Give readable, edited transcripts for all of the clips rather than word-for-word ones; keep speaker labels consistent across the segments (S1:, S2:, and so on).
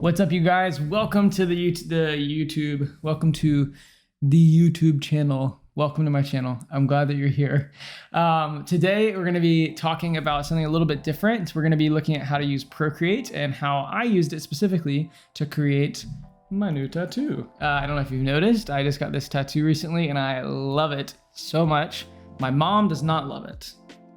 S1: What's up, you guys? Welcome to the YouTube. Welcome to the YouTube channel. Welcome to my channel. I'm glad that you're here. Today, we're going to be talking about something a little bit different. We're going to be looking at how to use Procreate and how I used it specifically to create my new tattoo. I don't know if you've noticed, I just got this tattoo recently and I love it so much. My mom does not love it,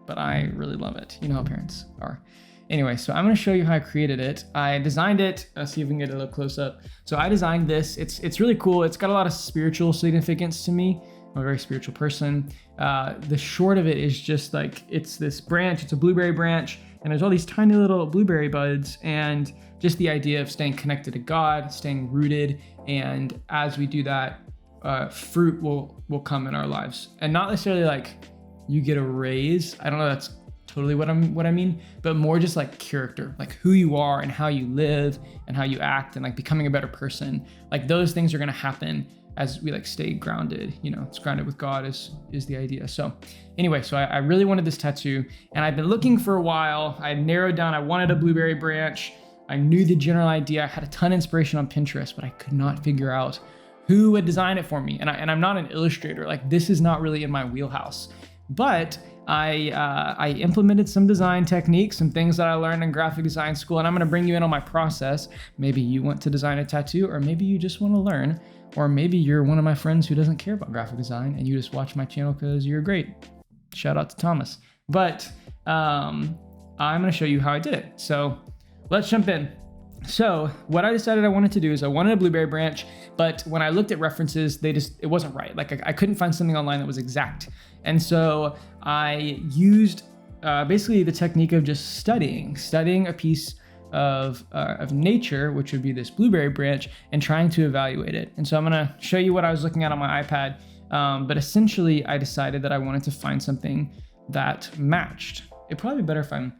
S1: but I really love it. You know how parents are. Anyway, so I'm going to show you how I created it. I designed it. Let's see if we can get a little close up. So I designed this. It's really cool. It's got a lot of spiritual significance to me. I'm a very spiritual person. The short of it is just like, it's this branch, it's a blueberry branch, and there's all these tiny little blueberry buds, and just the idea of staying connected to God, staying rooted, and as we do that, fruit will come in our lives. And not necessarily like you get a raise. I don't know, that's totally what I mean, but more just like character, like who you are and how you live and how you act and like becoming a better person. Like those things are gonna happen as we like stay grounded, you know, it's grounded with God is the idea. So anyway, so I really wanted this tattoo and I've been looking for a while. I narrowed down, I wanted a blueberry branch. I knew the general idea. I had a ton of inspiration on Pinterest, but I could not figure out who would design it for me. And I'm not an illustrator. Like this is not really in my wheelhouse, but I implemented some design techniques, some things that I learned in graphic design school, and I'm gonna bring you in on my process. Maybe you want to design a tattoo, or maybe you just wanna learn, or maybe you're one of my friends who doesn't care about graphic design and you just watch my channel because you're great. Shout out to Thomas. But I'm gonna show you how I did it. So let's jump in. So what I decided I wanted to do is I wanted a blueberry branch, but when I looked at references, it wasn't right. Like I couldn't find something online that was exact. And so I used basically the technique of just studying a piece of nature, which would be this blueberry branch, and trying to evaluate it. And so I'm gonna show you what I was looking at on my iPad. But essentially I decided that I wanted to find something that matched. It'd probably be better if I'm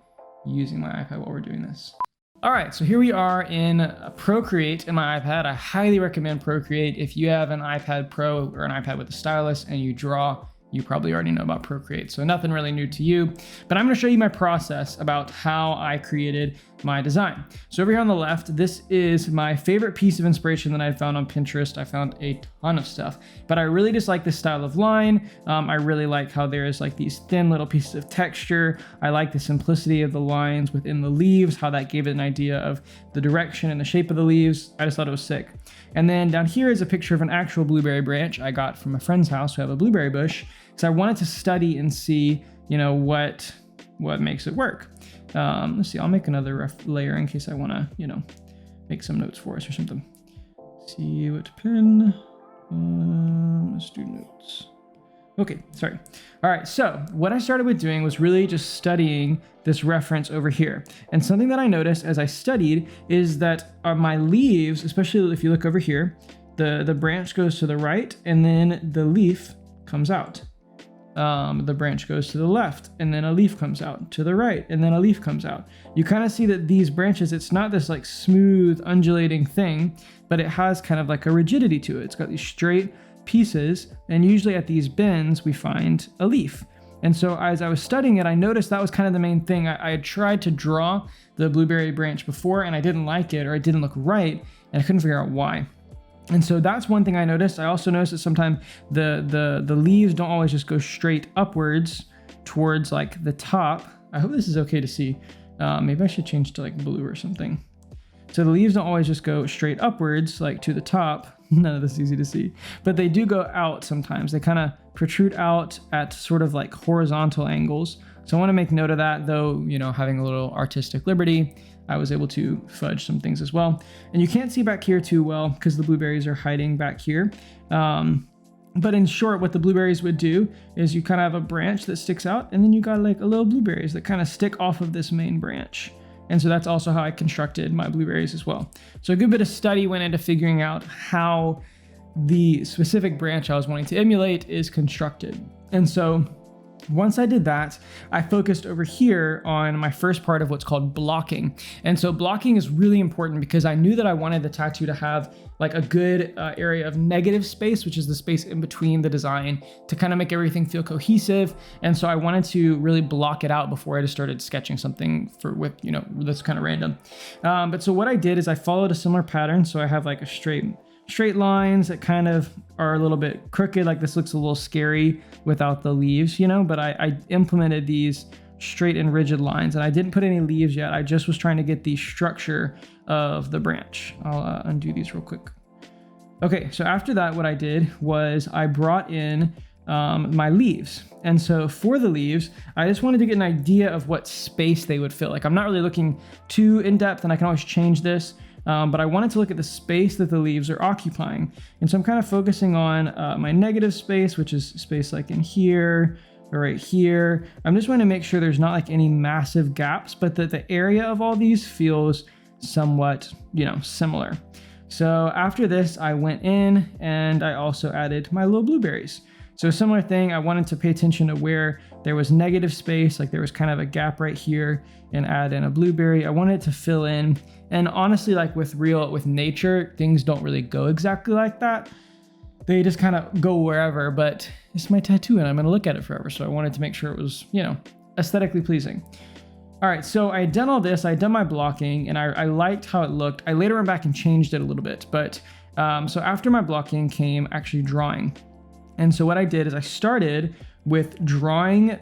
S1: using my iPad while we're doing this. All right, so here we are in Procreate in my iPad. I highly recommend Procreate. If you have an iPad Pro or an iPad with a stylus and you draw, you probably already know about Procreate, so nothing really new to you. But I'm gonna show you my process about how I created my design. So over here on the left, this is my favorite piece of inspiration that I found on Pinterest. I found a ton of stuff, but I really just like this style of line. I really like how there's like these thin little pieces of texture. I like the simplicity of the lines within the leaves, how that gave it an idea of the direction and the shape of the leaves. I just thought it was sick. And then down here is a picture of an actual blueberry branch I got from a friend's house who have a blueberry bush. So I wanted to study and see, you know, what makes it work. Let's see, I'll make another layer in case I want to, you know, make some notes for us or something. Let's see what pen. Let's do notes. Okay, sorry. All right, so what I started with doing was really just studying this reference over here. And something that I noticed as I studied is that my leaves, especially if you look over here, the branch goes to the right and then the leaf comes out. The branch goes to the left and then a leaf comes out, to the right and then a leaf comes out. You kind of see that these branches, it's not this like smooth undulating thing, but it has kind of like a rigidity to it. It's got these straight pieces, and usually at these bends we find a leaf. And so as I was studying it, I noticed that was kind of the main thing. I had tried to draw the blueberry branch before and I didn't like it, or it didn't look right, and I couldn't figure out why. And so that's one thing I noticed. I also noticed that sometimes the leaves don't always just go straight upwards towards like the top. I hope this is okay to see. Maybe I should change to like blue or something. So the leaves don't always just go straight upwards, like to the top. None of this is easy to see, but they do go out sometimes. They kind of protrude out at sort of like horizontal angles. So I want to make note of that, though, you know, having a little artistic liberty, I was able to fudge some things as well. And you can't see back here too well because the blueberries are hiding back here. But in short, what the blueberries would do is you kind of have a branch that sticks out, and then you got like a little blueberries that kind of stick off of this main branch. And so that's also how I constructed my blueberries as well. So a good bit of study went into figuring out how the specific branch I was wanting to emulate is constructed. And so Once I did that, I focused over here on my first part of what's called blocking. And so blocking is really important because I knew that I wanted the tattoo to have like a good area of negative space, which is the space in between the design, to kind of make everything feel cohesive. And so I wanted to really block it out before I just started sketching something that's kind of random. But so what I did is I followed a similar pattern. So I have like a straight lines that kind of are a little bit crooked. Like this looks a little scary without the leaves, but I implemented these straight and rigid lines, and I didn't put any leaves yet. I just was trying to get the structure of the branch. I'll undo these real quick. Okay, so after that, what I did was I brought in my leaves. And so for the leaves, I just wanted to get an idea of what space they would fill. Like I'm not really looking too in depth, and I can always change this. But I wanted to look at the space that the leaves are occupying. And so I'm kind of focusing on my negative space, which is space like in here or right here. I'm just wanting to make sure there's not like any massive gaps, but that the area of all these feels somewhat, similar. So after this, I went in and I also added my little blueberries. So a similar thing, I wanted to pay attention to where there was negative space, like there was kind of a gap right here, and add in a blueberry. I wanted it to fill in. And honestly, like with nature, things don't really go exactly like that. They just kind of go wherever, but it's my tattoo and I'm gonna look at it forever. So I wanted to make sure it was, aesthetically pleasing. All right, so I had done all this, I had done my blocking, and I liked how it looked. I later went back and changed it a little bit, but so after my blocking came actually drawing. And so what I did is I started with drawing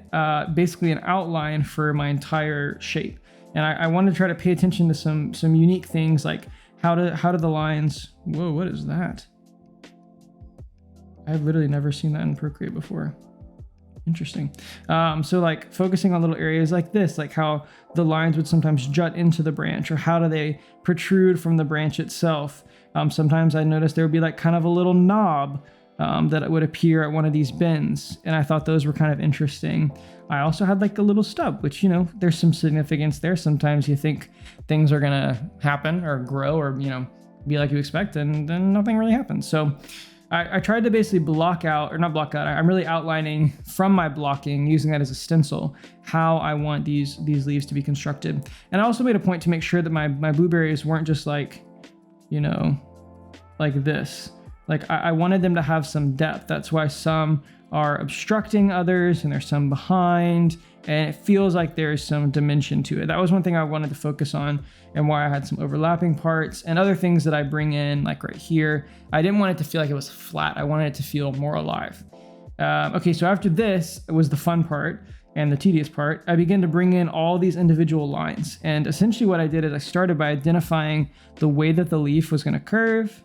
S1: basically an outline for my entire shape. And I wanted to try to pay attention to some unique things, like how do the lines, whoa, what is that? I've literally never seen that in Procreate before. Interesting. So like focusing on little areas like this, like how the lines would sometimes jut into the branch, or how do they protrude from the branch itself. Sometimes I noticed there would be like kind of a little knob that would appear at one of these bends, and I thought those were kind of interesting. I also had like a little stub, which, there's some significance there. Sometimes you think things are gonna happen or grow or, be like you expect, and then nothing really happens. So I tried to basically I'm really outlining from my blocking, using that as a stencil, how I want these leaves to be constructed. And I also made a point to make sure that my blueberries weren't just like, like this. Like I wanted them to have some depth. That's why some are obstructing others and there's some behind, and it feels like there's some dimension to it. That was one thing I wanted to focus on, and why I had some overlapping parts and other things that I bring in, like right here. I didn't want it to feel like it was flat. I wanted it to feel more alive. Okay, so after this was the fun part and the tedious part. I began to bring in all these individual lines. And essentially what I did is I started by identifying the way that the leaf was gonna curve.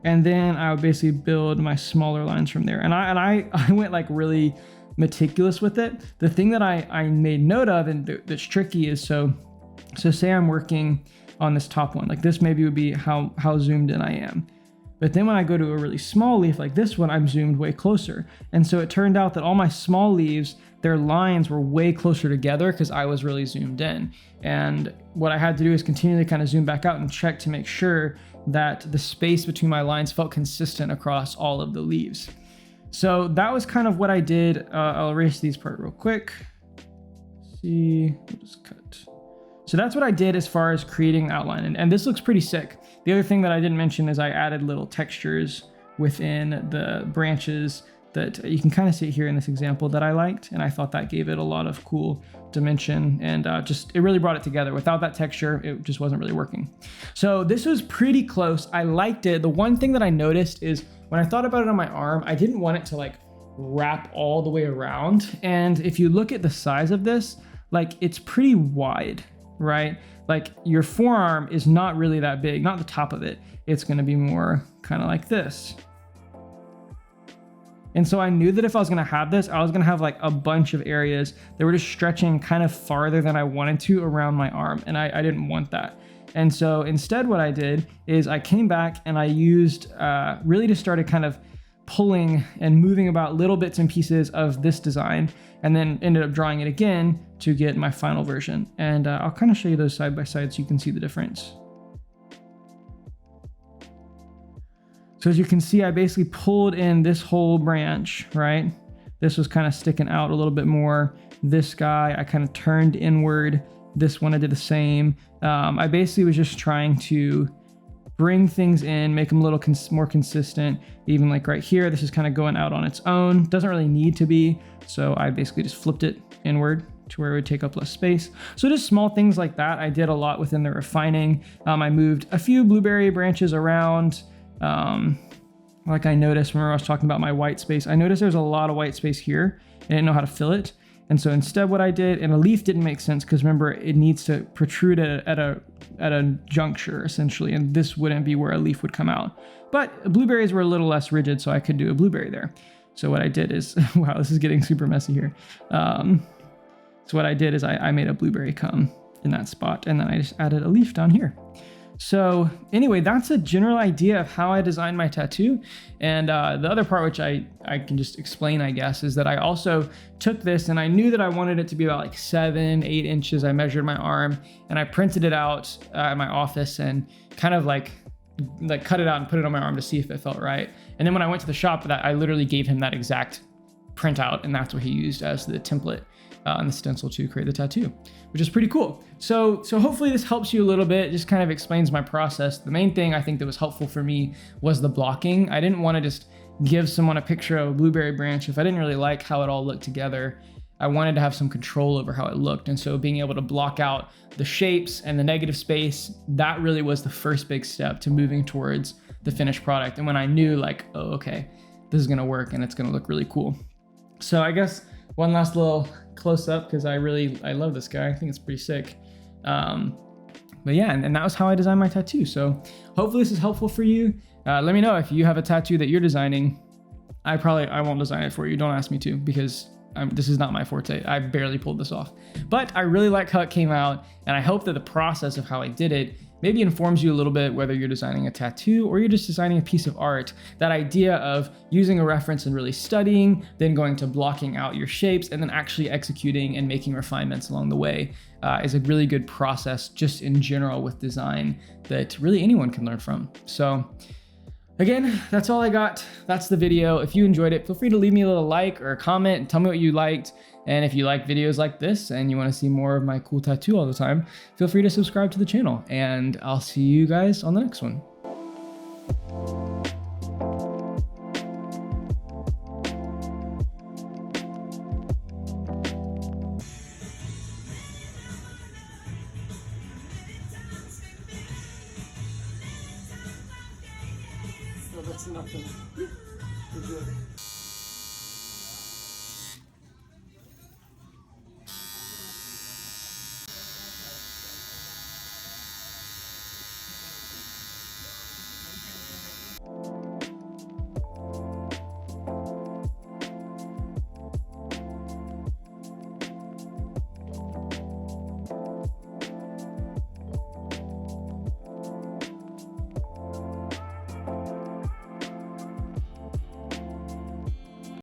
S1: And then I would basically build my smaller lines from there. And I went like really meticulous with it. The thing that I made note of, and that's tricky, is so say I'm working on this top one, like this maybe would be how zoomed in I am. But then when I go to a really small leaf like this one, I'm zoomed way closer. And so it turned out that all my small leaves, their lines were way closer together because I was really zoomed in. And what I had to do is continually kind of zoom back out and check to make sure that the space between my lines felt consistent across all of the leaves. So that was kind of what I did. I'll erase these part real quick. See, we'll just cut. So that's what I did as far as creating an outline. And this looks pretty sick. The other thing that I didn't mention is I added little textures within the branches that you can kind of see here in this example that I liked. And I thought that gave it a lot of cool dimension, and it really brought it together. Without that texture, it just wasn't really working. So this was pretty close. I liked it. The one thing that I noticed is when I thought about it on my arm, I didn't want it to like wrap all the way around. And if you look at the size of this, like it's pretty wide, right? Like your forearm is not really that big, not the top of it. It's gonna be more kind of like this. And so I knew that if I was gonna have this, I was gonna have like a bunch of areas that were just stretching kind of farther than I wanted to around my arm, and I didn't want that. And so instead what I did is I came back and I used, really just started kind of pulling and moving about little bits and pieces of this design, and then ended up drawing it again to get my final version. And I'll kind of show you those side by side so you can see the difference. So as you can see, I basically pulled in this whole branch, right? This was kind of sticking out a little bit more. This guy, I kind of turned inward. This one, I did the same. I basically was just trying to bring things in, make them a little more consistent. Even like right here, this is kind of going out on its own. Doesn't really need to be. So I basically just flipped it inward to where it would take up less space. So just small things like that. I did a lot within the refining. I moved a few blueberry branches around. Like I noticed when I was talking about my white space, I noticed there's a lot of white space here. I didn't know how to fill it. And so instead what I did, and a leaf didn't make sense because remember, it needs to protrude at a juncture essentially, and this wouldn't be where a leaf would come out. But blueberries were a little less rigid, so I could do a blueberry there. So what I did is, wow, this is getting super messy here. So what I did is I made a blueberry come in that spot, and then I just added a leaf down here. So anyway, that's a general idea of how I designed my tattoo. And the other part, which I can just explain, I guess, is that I also took this and I knew that I wanted it to be about like 7-8 inches. I measured my arm and I printed it out at my office and kind of like cut it out and put it on my arm to see if it felt right. And then when I went to the shop, I literally gave him that exact printout, and that's what he used as the template and the stencil to create the tattoo, which is pretty cool. So hopefully this helps you a little bit, just kind of explains my process. The main thing I think that was helpful for me was the blocking. I didn't want to just give someone a picture of a blueberry branch if I didn't really like how it all looked together. I wanted to have some control over how it looked. And so being able to block out the shapes and the negative space, that really was the first big step to moving towards the finished product. And when I knew like, oh, okay, this is gonna work and it's gonna look really cool. So I guess one last little close up, because I love this guy. I think it's pretty sick. But yeah, and that was how I designed my tattoo. So hopefully this is helpful for you. Let me know if you have a tattoo that you're designing. I won't design it for you. Don't ask me to, because this is not my forte. I barely pulled this off, but I really like how it came out. And I hope that the process of how I did it maybe informs you a little bit, whether you're designing a tattoo or you're just designing a piece of art. That idea of using a reference and really studying, then going to blocking out your shapes, and then actually executing and making refinements along the way is a really good process just in general with design that really anyone can learn from. So again, that's all I got. That's the video. If you enjoyed it, feel free to leave me a little like or a comment and tell me what you liked. And if you like videos like this and you want to see more of my cool tattoo all the time, feel free to subscribe to the channel, and I'll see you guys on the next one. So that's nothing. You're good.